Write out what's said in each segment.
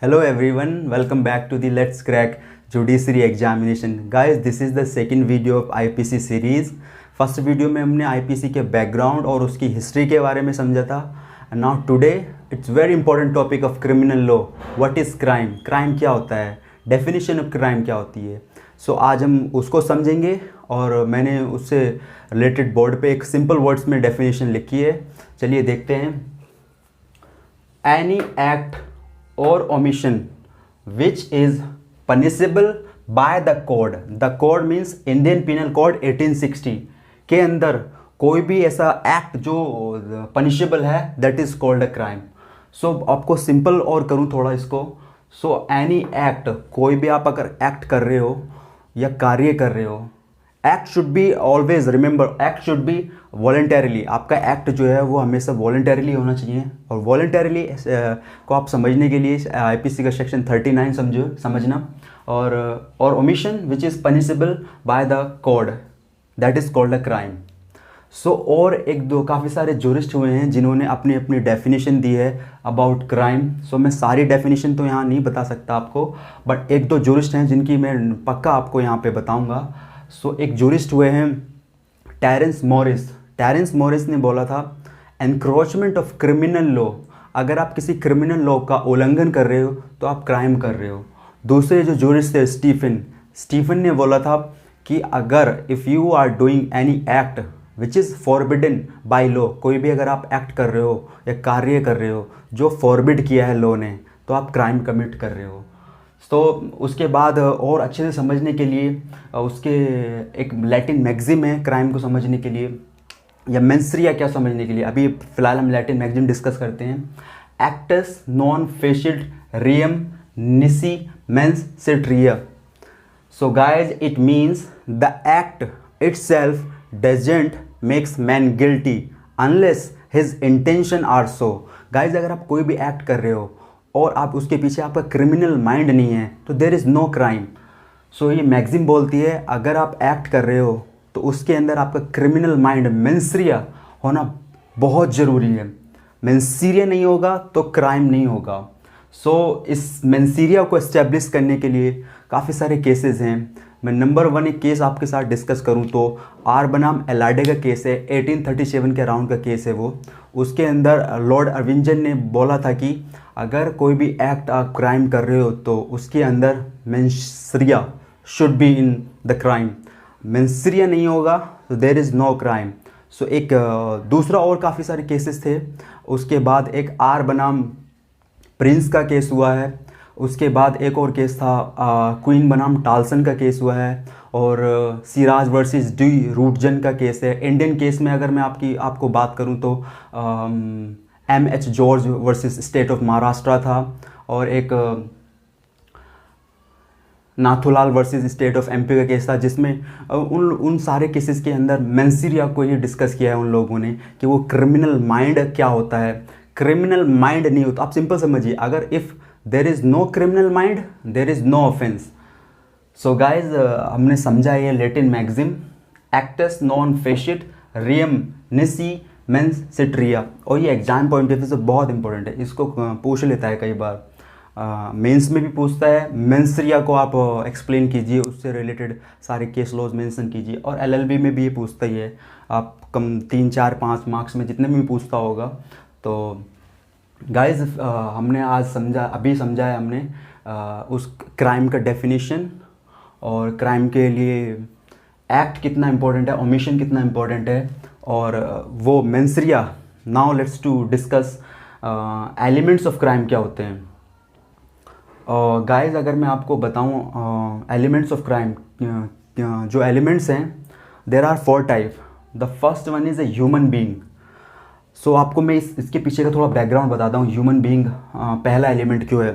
Hello everyone, welcome back to the Let's Crack Judiciary Examination. Guys, this is the second video of IPC series. First video में हमने IPC के background और उसकी history के बारे में समझा था. Now today it's very important topic of criminal law. What is crime? Crime क्या होता है? डेफिनेशन ऑफ क्राइम क्या होती है? सो आज हम उसको समझेंगे और मैंने उससे रिलेटेड बोर्ड पे एक सिंपल वर्ड्स में डेफिनेशन लिखी है. चलिए देखते हैं. एनी एक्ट और omission which is punishable by the code. The code means Indian Penal Code 1860 के अंदर कोई भी ऐसा एक्ट जो पनिशेबल है that is called a crime. So आपको सिंपल और करूँ थोड़ा इसको. सो एनी एक्ट, कोई भी आप अगर एक्ट कर रहे हो या कार्य कर रहे हो, act should be always remember, act should be voluntarily. आपका एक्ट जो है वो हमेशा वॉलेंटरीली होना चाहिए. और वॉलेंटरीली को आप समझने के लिए आईपीसी का सेक्शन 39 समझना. और omission which is punishable by the code that is called a crime. So और एक दो काफ़ी सारे जूरिस्ट हुए हैं जिन्होंने अपनी अपनी डेफिनेशन दी है अबाउट क्राइम. सो मैं सारी डेफिनेशन तो यहाँ नहीं बता सकता आपको, बट एक दो जूरिस्ट हैं जिनकी मैं पक्का आपको यहाँ पे बताऊँगा. सो एक जूरिस्ट हुए हैं टेरेंस मॉरिस. टेरेंस मॉरिस ने बोला था एनक्रोचमेंट ऑफ क्रिमिनल लॉ. अगर आप किसी क्रिमिनल लॉ का उल्लंघन कर रहे हो तो आप क्राइम कर रहे हो. दूसरे जो जूरिस्ट थे स्टीफन ने बोला था कि अगर if you are doing any act which is forbidden by law, कोई भी अगर आप एक्ट कर रहे हो या कार्य कर रहे हो जो फॉरबिड किया है लॉ ने, तो आप क्राइम कमिट कर रहे हो. तो उसके बाद और अच्छे से समझने के लिए उसके एक लैटिन मैगज़िम है क्राइम को समझने के लिए, या मेंसरिया क्या समझने के लिए. अभी फ़िलहाल हम लैटिन मैगज़िम डिस्कस करते हैं. Actus non facit reum निसी mains sit rea. So guys it means the act itself doesn't makes man guilty unless his intention are so. Guys अगर आप कोई भी एक्ट कर रहे हो और आप उसके पीछे आपका क्रिमिनल माइंड नहीं है तो देर इज़ नो क्राइम. सो ये मैगज़ीन बोलती है अगर आप एक्ट कर रहे हो तो उसके अंदर आपका क्रिमिनल माइंड मेंसरिया होना बहुत ज़रूरी है. मेंसरिया नहीं होगा तो क्राइम नहीं होगा. सो इस मेंसरिया को इस्टेब्लिश करने के लिए काफ़ी सारे केसेस हैं. मैं नंबर 1 एक केस आपके साथ डिस्कस करूं तो आर बनाम एलाडे का केस है. 1837 के अराउंड का केस है वो. उसके अंदर लॉर्ड अर्विंजन ने बोला था कि अगर कोई भी एक्ट आप क्राइम कर रहे हो तो उसके अंदर mens rea should be in the crime. Mens rea नहीं होगा तो देर इज़ नो क्राइम. सो एक दूसरा और काफ़ी सारे केसेस थे. उसके बाद एक आर बनाम प्रिंस का केस हुआ है. उसके बाद एक और केस था क्वीन बनाम टालसन का केस हुआ है. और सिराज वर्सेस डी रूटजन का केस है. इंडियन केस में अगर मैं आपको बात करूं तो M.H. George versus state of Maharashtra था. और एक Nathulal versus state of MP का केस था जिसमें उन सारे केसेस के अंदर मेंसरिया को ये डिस्कस किया है उन लोगों ने कि वो क्रिमिनल माइंड क्या होता है. क्रिमिनल माइंड नहीं होता. आप सिंपल समझिए, अगर if there is no criminal mind there is no offence. So guys हमने समझा ये लैटिन मैगज़ीन एक्टस नॉन फेशिट रियम निसी मेंस सिट्रिया. और ये एग्जाम पॉइंट ऑफ व्यू से बहुत इंपॉर्टेंट है. इसको पूछ लेता है कई बार, मेंस में भी पूछता है. मेंसरिया को आप एक्सप्लेन कीजिए, उससे रिलेटेड सारे केस लॉज मेंशन कीजिए. और LLB में भी ये पूछता ही है. आप कम 3 4 5 मार्क्स में जितने भी पूछता होगा. तो गाइज हमने आज अभी समझा है हमने उस क्राइम का डेफिनेशन और क्राइम के लिए एक्ट कितना इम्पोर्टेंट है, ओमिशन कितना इम्पोर्टेंट है, और वो mens rea. Now let's to discuss elements of crime क्या होते हैं. गाइज अगर मैं आपको बताऊं एलिमेंट्स ऑफ क्राइम, जो एलिमेंट्स हैं there are 4 type. The first one is a human being. So आपको मैं इसके पीछे का थोड़ा बैकग्राउंड बताता हूँ. ह्यूमन बीइंग पहला एलिमेंट क्यों है.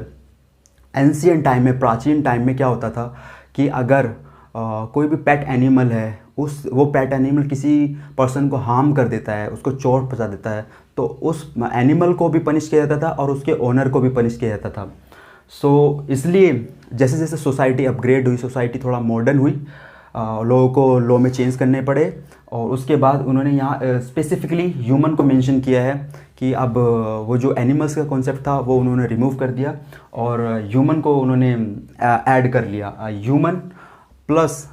एंशियंट टाइम में, प्राचीन टाइम में क्या होता था कि अगर कोई भी पेट एनिमल है, वो पेट एनिमल किसी पर्सन को हार्म कर देता है, उसको चोट पहुंचा देता है, तो उस एनिमल को भी पनिश किया जाता था और उसके ओनर को भी पनिश किया जाता था. सो इसलिए जैसे जैसे सोसाइटी अपग्रेड हुई, सोसाइटी थोड़ा मॉडर्न हुई, लोगों को लॉ में चेंज करने पड़े. और उसके बाद उन्होंने यहाँ स्पेसिफिकली ह्यूमन को मेंशन किया है कि अब वो जो एनिमल्स का कॉन्सेप्ट था वो उन्होंने रिमूव कर दिया और ह्यूमन को उन्होंने ऐड कर लिया। ह्यूमन प्लस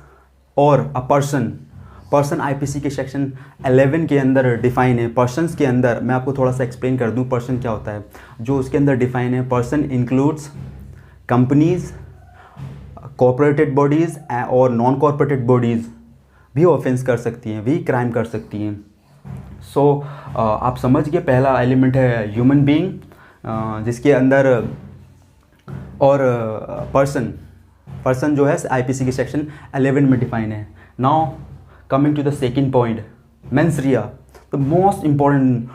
और अ पर्सन। पर्सन आईपीसी के सेक्शन 11 के अंदर डिफाइन है। पर्सन्स के अंदर मैं आपको थोड़ा सा एक्सप्लेन कर दूं पर्सन क्या होता है। जो उसके अंदर डिफाइन है, पर्सन इंक्लूड्स कंपनीज, कॉर्पोरेटेड बॉडीज़ और नॉन कॉर्पोरेटेड बॉडीज़ भी ऑफेंस कर सकती हैं, भी क्राइम कर सकती हैं। सो आप समझ गए, पहला एलिमेंट है ह्यूमन बीइंग, जिसके अंदर और पर्सन जो है आईपीसी के सेक्शन 11 में डिफाइन है। Now coming to the second point, मेंस रिया। द मोस्ट इम्पॉर्टेंट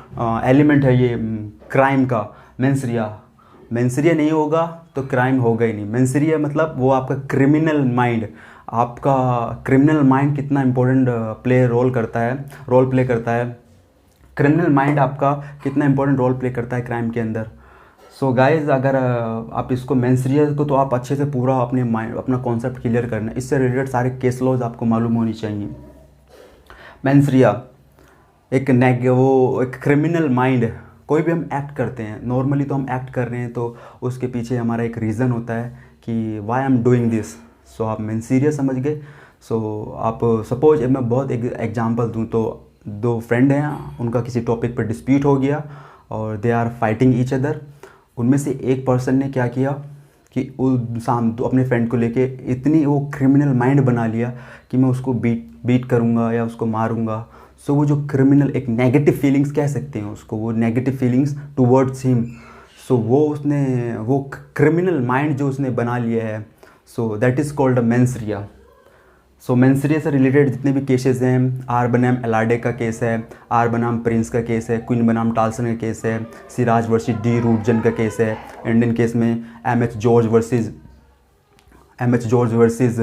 एलिमेंट है ये क्राइम का, मेंस रिया। मेंस रिया नहीं होगा तो क्राइम होगा ही नहीं। मेंस रिया मतलब वो आपका क्रिमिनल माइंड, आपका क्रिमिनल माइंड कितना इम्पोर्टेंट रोल प्ले करता है। क्रिमिनल माइंड आपका कितना इंपॉर्टेंट रोल प्ले करता है क्राइम के अंदर। सो गाइज, अगर आप इसको मेंस रिया को तो आप अच्छे से पूरा अपने माइंड अपना कॉन्सेप्ट क्लियर करना है। इससे रिलेटेड सारे केस लॉज आपको मालूम होनी चाहिए। मेंस रिया एक क्रिमिनल माइंड। कोई भी हम एक्ट करते हैं, नॉर्मली तो हम एक्ट कर रहे हैं तो उसके पीछे हमारा एक रीज़न होता है कि why I am doing this. So आप मेंस रिया समझ गए। सो आप सपोज मैं बहुत एक एग्जांपल दूं तो दो फ्रेंड हैं, उनका किसी टॉपिक पर डिस्प्यूट हो गया और they are fighting each other. उनमें से एक पर्सन ने क्या किया कि अपने फ्रेंड को लेके इतनी वो क्रिमिनल माइंड बना लिया कि मैं उसको बीट करूँगा या उसको मारूंगा। सो वो जो क्रिमिनल एक नेगेटिव फीलिंग्स कह सकते हैं उसको, वो नेगेटिव फीलिंग्स टुवर्ड्स हिम। सो वो क्रिमिनल माइंड जो उसने बना लिया है, so that is called a mains Riya. So mains रिया से रिलेटेड जितने भी केसेस हैं, आर बनाम एलाडे का केस है, आर बनाम प्रिंस का केस है, क्वीन बनाम टाल्सन का केस है, सिराज वर्सेस डी रूटजन का केस है। इंडियन केस में M H George versus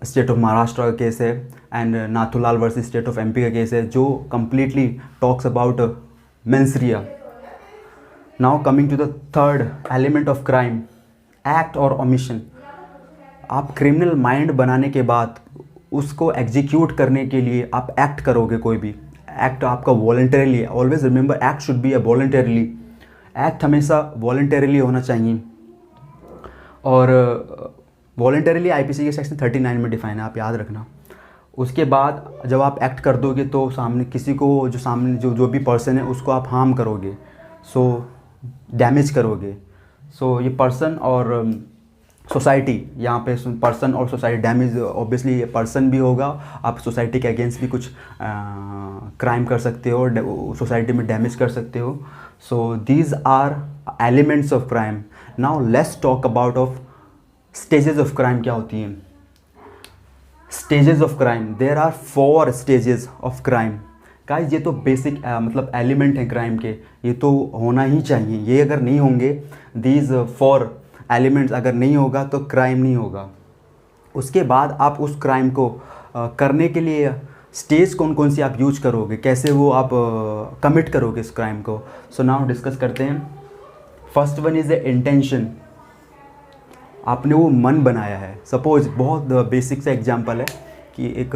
state of Maharashtra का केस है and Nathulal versus state of MP का केस है, जो कम्प्लीटली टॉक्स अबाउट मेंस रिया। Now coming to the third element of crime, act और ओमिशन। आप क्रिमिनल माइंड बनाने के बाद उसको एग्जीक्यूट करने के लिए आप एक्ट करोगे। कोई भी एक्ट आपका वॉलंटरीली है। Always remember, act should be a voluntarily. Act हमेशा वॉलंटरीली होना चाहिए और वॉलंटरीली आईपीसी के सेक्शन 39 में डिफाइन है, आप याद रखना। उसके बाद जब आप एक्ट कर दोगे तो सामने किसी को जो भी पर्सन है उसको आप हार्म करोगे, सो डैमेज करोगे। सो ये पर्सन और सोसाइटी, यहाँ पे पर्सन और सोसाइटी डैमेज, ऑब्वियसली ये पर्सन भी होगा, आप सोसाइटी के अगेंस्ट भी कुछ क्राइम कर सकते हो, सोसाइटी में डैमेज कर सकते हो। So these are elements of crime. Now let's talk about of stages of crime क्या होती हैं। Stages of crime, there are 4 stages of crime. Guys, ये तो बेसिक मतलब एलिमेंट है क्राइम के, ये तो होना ही चाहिए। ये अगर नहीं होंगे, दीज 4 एलिमेंट्स अगर नहीं होगा तो क्राइम नहीं होगा। उसके बाद आप उस क्राइम को करने के लिए स्टेज कौन कौन सी आप यूज करोगे, कैसे वो आप कमिट करोगे इस क्राइम को। सो नाउ डिस्कस करते हैं। First one is the intention. आपने वो मन बनाया है। सपोज बहुत बेसिक सा एग्जांपल है कि एक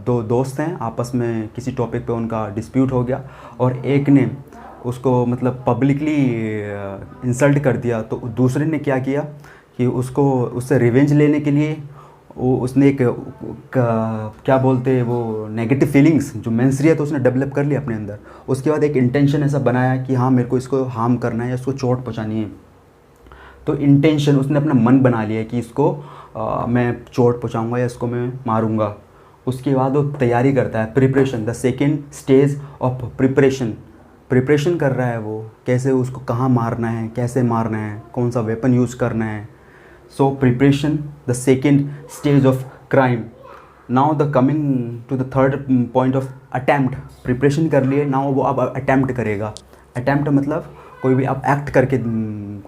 दो दोस्त हैं, आपस में किसी टॉपिक पे उनका डिस्प्यूट हो गया और एक ने उसको मतलब पब्लिकली इंसल्ट कर दिया, तो दूसरे ने क्या किया कि उससे रिवेंज लेने के लिए उसने एक क्या बोलते हैं वो नेगेटिव फीलिंग्स जो मेंस रिया तो उसने डेवलप कर लिया अपने अंदर। उसके बाद एक इंटेंशन ऐसा बनाया कि हाँ मेरे को इसको हार्म करना है या इसको चोट पहुँचानी है। तो इंटेंशन, उसने अपना मन बना लिया कि इसको मैं चोट पहुँचाऊँगा या इसको मैं मारूँगा। उसके बाद वो तैयारी करता है, preparation, the second stage of preparation कर रहा है वो, कैसे उसको कहाँ मारना है, कैसे मारना है, कौन सा वेपन यूज़ करना है। So preparation, the second stage of crime. Now the coming to the third point of attempt. Preparation कर लिए, नाउ वो अब अटैम्प्ट करेगा। अटैम्प्ट मतलब कोई भी आप एक्ट करके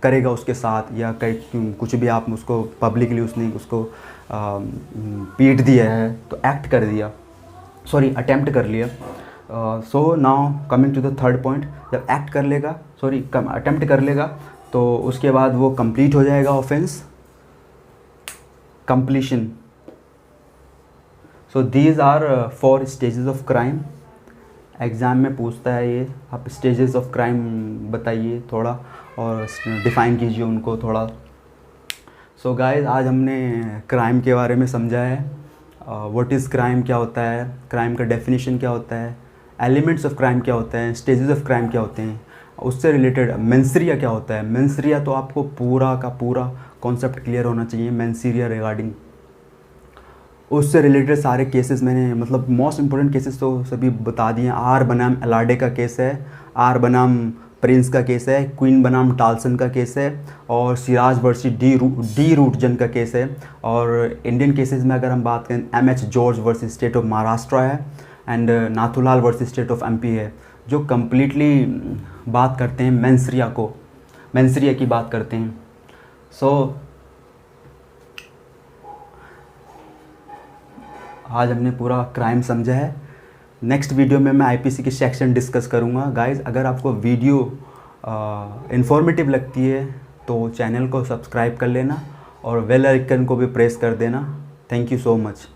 करेगा उसके साथ, या कुछ भी आप उसको पब्लिकली उसने उसको पीट दिया है तो एक्ट कर दिया, सॉरी अटैम्प्ट कर लिया। So now coming to the third point, जब एक्ट कर लेगा, सॉरी अटैम्प्ट कर लेगा तो उसके बाद वो कंप्लीट हो जाएगा offence, completion. So these are 4 stages of crime exam में पूछता है ये। आप स्टेजेस ऑफ क्राइम बताइए थोड़ा और डिफ़ाइन कीजिए उनको थोड़ा। सो गाइस, आज हमने क्राइम के बारे में समझा है। व्हाट इज़ क्राइम, क्या होता है, क्राइम का डेफिनेशन क्या होता है, एलिमेंट्स ऑफ क्राइम क्या होते हैं, स्टेजेस ऑफ क्राइम क्या होते हैं, उससे रिलेटेड मेंसरिया क्या होता है। मेंसरिया तो आपको पूरा का पूरा कॉन्सेप्ट क्लियर होना चाहिए मेंसरिया रिगार्डिंग। उससे रिलेटेड सारे केसेस मैंने मतलब मोस्ट इंपॉर्टेंट केसेस तो सभी बता दिए। आर बनाम एलार्डे का केस है, आर बनाम प्रिंस का केस है, क्वीन बनाम टालसन का केस है, और सिराज वर्सेस डी रूटजन का केस है। और इंडियन केसेस में अगर हम बात करें, M H. George versus state of Maharashtra है, and Nathulal versus state of MP है, जो कम्प्लीटली बात करते हैं मेंसरिया की बात करते हैं। सो आज हमने पूरा क्राइम समझा है। नेक्स्ट वीडियो में मैं आईपीसी के सेक्शन डिस्कस करूँगा। गाइस, अगर आपको वीडियो इंफॉर्मेटिव लगती है तो चैनल को सब्सक्राइब कर लेना और बेल आइकन को भी प्रेस कर देना। Thank you so much.